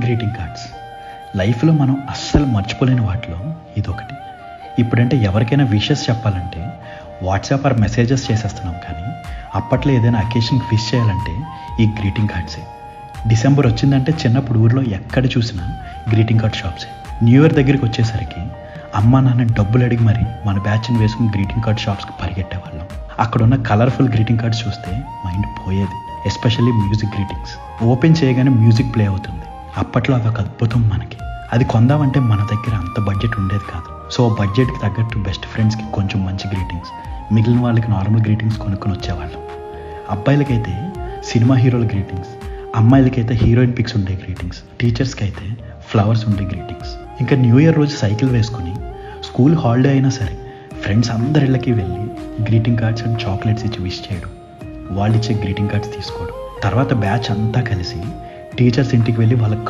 Greeting cards లైఫ్లో మనం అస్సలు మర్చిపోలేని వాటిలో ఇదొకటి. ఇప్పుడంటే ఎవరికైనా విషెస్ చెప్పాలంటే వాట్సాప్ ఆర్ మెసేజెస్ చేసేస్తున్నాం, కానీ అప్పట్లో ఏదైనా అకేషన్కి విష్ చేయాలంటే ఈ గ్రీటింగ్ కార్డ్సే. డిసెంబర్ వచ్చిందంటే చిన్నప్పుడు ఊర్లో ఎక్కడ చూసినా గ్రీటింగ్ కార్డ్ షాప్సే. న్యూ ఇయర్ దగ్గరికి వచ్చేసరికి అమ్మ నాన్న డబ్బులు అడిగి మరి మన బ్యాచ్ని వేసుకుని గ్రీటింగ్ కార్డ్ షాప్స్కి పరిగెట్టేవాళ్ళం. అక్కడ ఉన్న కలర్ఫుల్ గ్రీటింగ్ కార్డ్స్ చూస్తే మైండ్ పోయేది. Especially music greetings. ఓపెన్ చేయగానే మ్యూజిక్ ప్లే అవుతుంది. అప్పట్లో అదొక అద్భుతం. మనకి అది కొందామంటే మన దగ్గర అంత బడ్జెట్ ఉండేది కాదు. సో బడ్జెట్కి తగ్గట్టు బెస్ట్ ఫ్రెండ్స్కి కొంచెం మంచి గ్రీటింగ్స్, మిగిలిన వాళ్ళకి నార్మల్ గ్రీటింగ్స్ కొనుక్కొని వచ్చేవాళ్ళం. అబ్బాయిలకైతే సినిమా హీరోల గ్రీటింగ్స్, అమ్మాయిలకైతే హీరోయిన్ పిక్స్ ఉండే గ్రీటింగ్స్, టీచర్స్కి అయితే ఫ్లవర్స్ ఉండే గ్రీటింగ్స్. ఇంకా న్యూ ఇయర్ రోజు సైకిల్ వేసుకుని స్కూల్ హాలిడే అయినా సరే ఫ్రెండ్స్ అందరిళ్ళకి వెళ్ళి గ్రీటింగ్ కార్డ్స్ అండ్ చాక్లెట్స్ ఇచ్చి విష్ చేయడం, వాళ్ళు ఇచ్చే గ్రీటింగ్ కార్డ్స్ తీసుకోవడం. తర్వాత బ్యాచ్ అంతా కలిసి టీచర్స్ ఇంటికి వెళ్ళి వాళ్ళకి